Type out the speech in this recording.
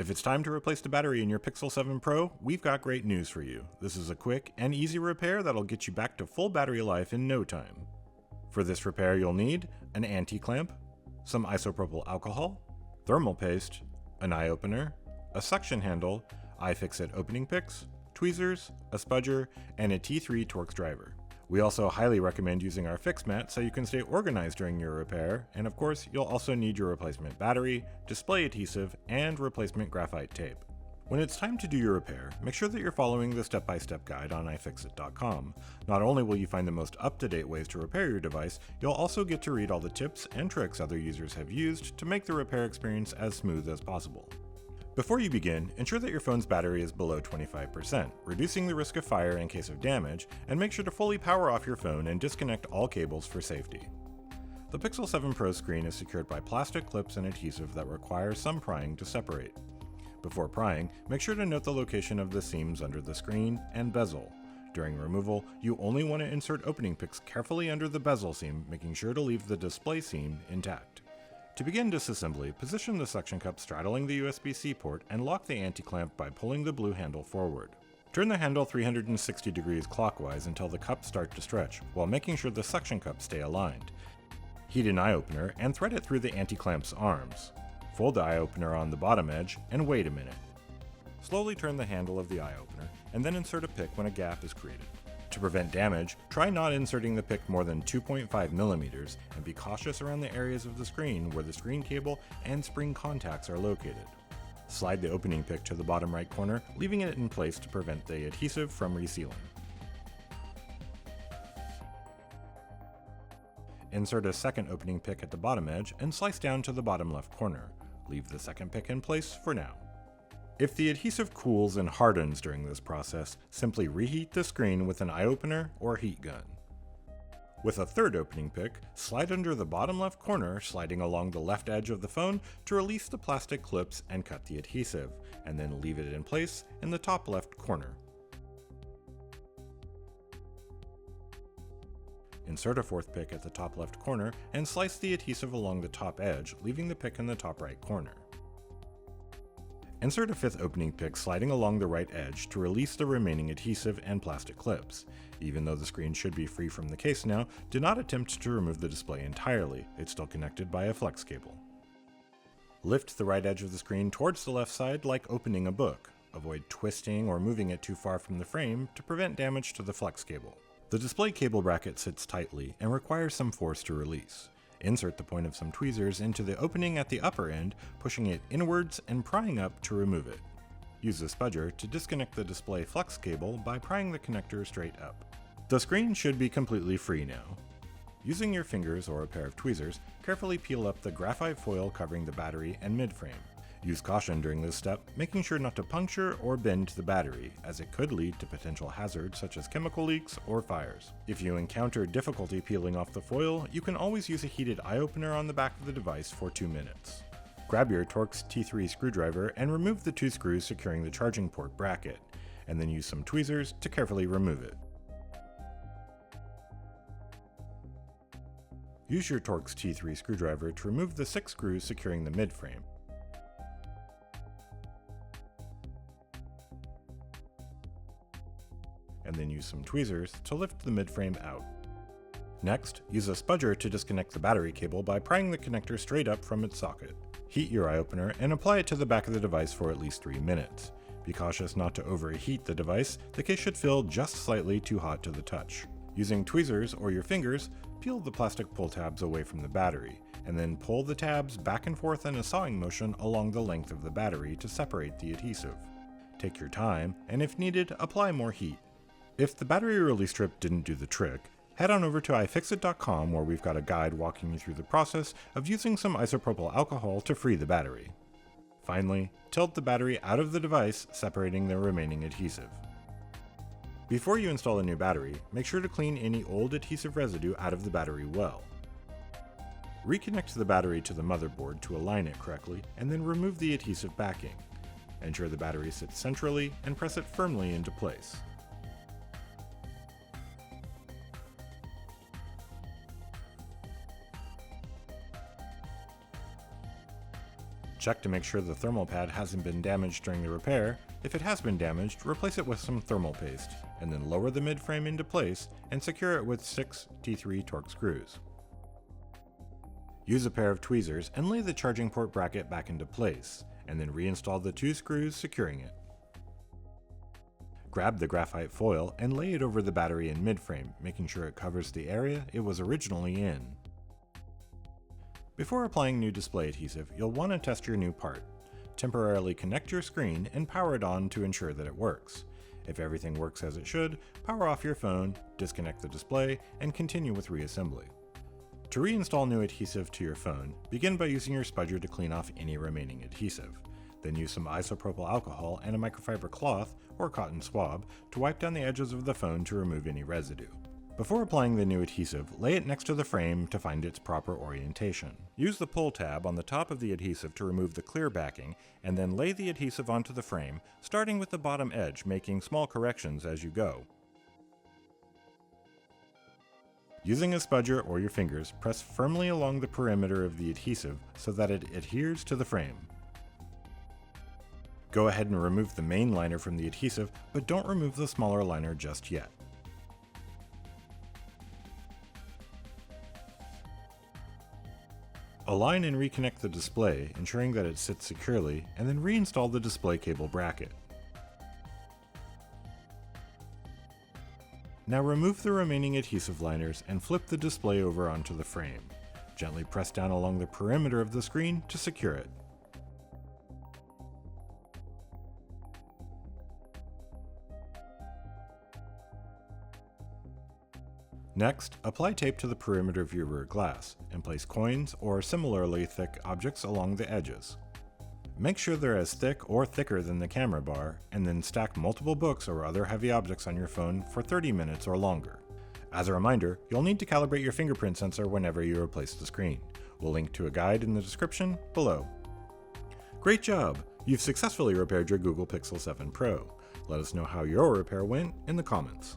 If it's time to replace the battery in your Pixel 7 Pro, we've got great news for you. This is a quick and easy repair that'll get you back to full battery life in no time. For this repair, you'll need an anti-clamp, some isopropyl alcohol, thermal paste, an eye opener, a suction handle, iFixit opening picks, tweezers, a spudger, and a T3 Torx driver. We also highly recommend using our fix mat so you can stay organized during your repair, and of course, you'll also need your replacement battery, display adhesive, and replacement graphite tape. When it's time to do your repair, make sure that you're following the step-by-step guide on iFixit.com. Not only will you find the most up-to-date ways to repair your device, you'll also get to read all the tips and tricks other users have used to make the repair experience as smooth as possible. Before you begin, ensure that your phone's battery is below 25%, reducing the risk of fire in case of damage, and make sure to fully power off your phone and disconnect all cables for safety. The Pixel 7 Pro screen is secured by plastic clips and adhesive that require some prying to separate. Before prying, make sure to note the location of the seams under the screen and bezel. During removal, you only want to insert opening picks carefully under the bezel seam, making sure to leave the display seam intact. To begin disassembly, position the suction cup straddling the USB-C port and lock the anti-clamp by pulling the blue handle forward. Turn the handle 360 degrees clockwise until the cups start to stretch, while making sure the suction cups stay aligned. Heat an eye opener and thread it through the anti-clamp's arms. Fold the eye opener on the bottom edge and wait a minute. Slowly turn the handle of the eye opener and then insert a pick when a gap is created. To prevent damage, try not inserting the pick more than 2.5 millimeters and be cautious around the areas of the screen where the screen cable and spring contacts are located. Slide the opening pick to the bottom right corner, leaving it in place to prevent the adhesive from resealing. Insert a second opening pick at the bottom edge and slice down to the bottom left corner. Leave the second pick in place for now. If the adhesive cools and hardens during this process, simply reheat the screen with an eye opener or heat gun. With a third opening pick, slide under the bottom left corner, sliding along the left edge of the phone to release the plastic clips and cut the adhesive, and then leave it in place in the top left corner. Insert a fourth pick at the top left corner and slice the adhesive along the top edge, leaving the pick in the top right corner. Insert a fifth opening pick sliding along the right edge to release the remaining adhesive and plastic clips. Even though the screen should be free from the case now, do not attempt to remove the display entirely. It's still connected by a flex cable. Lift the right edge of the screen towards the left side like opening a book. Avoid twisting or moving it too far from the frame to prevent damage to the flex cable. The display cable bracket sits tightly and requires some force to release. Insert the point of some tweezers into the opening at the upper end, pushing it inwards and prying up to remove it. Use the spudger to disconnect the display flex cable by prying the connector straight up. The screen should be completely free now. Using your fingers or a pair of tweezers, carefully peel up the graphite foil covering the battery and midframe. Use caution during this step, making sure not to puncture or bend the battery, as it could lead to potential hazards such as chemical leaks or fires. If you encounter difficulty peeling off the foil, you can always use a heated eye opener on the back of the device for 2 minutes. Grab your Torx T3 screwdriver and remove the 2 screws securing the charging port bracket, and then use some tweezers to carefully remove it. Use your Torx T3 screwdriver to remove the 6 screws securing the midframe. And then use some tweezers to lift the midframe out. Next, use a spudger to disconnect the battery cable by prying the connector straight up from its socket. Heat your eye opener and apply it to the back of the device for at least 3 minutes. Be cautious not to overheat the device, the case should feel just slightly too hot to the touch. Using tweezers or your fingers, peel the plastic pull tabs away from the battery, and then pull the tabs back and forth in a sawing motion along the length of the battery to separate the adhesive. Take your time, and if needed, apply more heat. If the battery release strip didn't do the trick, head on over to iFixit.com where we've got a guide walking you through the process of using some isopropyl alcohol to free the battery. Finally, tilt the battery out of the device, separating the remaining adhesive. Before you install a new battery, make sure to clean any old adhesive residue out of the battery well. Reconnect the battery to the motherboard to align it correctly, and then remove the adhesive backing. Ensure the battery sits centrally and press it firmly into place. Check to make sure the thermal pad hasn't been damaged during the repair. If it has been damaged, replace it with some thermal paste, and then lower the mid-frame into place and secure it with 6 T3 Torx screws. Use a pair of tweezers and lay the charging port bracket back into place, and then reinstall the 2 screws securing it. Grab the graphite foil and lay it over the battery and mid-frame, making sure it covers the area it was originally in. Before applying new display adhesive, you'll want to test your new part. Temporarily connect your screen and power it on to ensure that it works. If everything works as it should, power off your phone, disconnect the display, and continue with reassembly. To reinstall new adhesive to your phone, begin by using your spudger to clean off any remaining adhesive. Then use some isopropyl alcohol and a microfiber cloth or cotton swab to wipe down the edges of the phone to remove any residue. Before applying the new adhesive, lay it next to the frame to find its proper orientation. Use the pull tab on the top of the adhesive to remove the clear backing, and then lay the adhesive onto the frame, starting with the bottom edge, making small corrections as you go. Using a spudger or your fingers, press firmly along the perimeter of the adhesive so that it adheres to the frame. Go ahead and remove the main liner from the adhesive, but don't remove the smaller liner just yet. Align and reconnect the display, ensuring that it sits securely, and then reinstall the display cable bracket. Now remove the remaining adhesive liners and flip the display over onto the frame. Gently press down along the perimeter of the screen to secure it. Next, apply tape to the perimeter of your rear glass, and place coins or similarly thick objects along the edges. Make sure they're as thick or thicker than the camera bar, and then stack multiple books or other heavy objects on your phone for 30 minutes or longer. As a reminder, you'll need to calibrate your fingerprint sensor whenever you replace the screen. We'll link to a guide in the description below. Great job! You've successfully repaired your Google Pixel 7 Pro. Let us know how your repair went in the comments.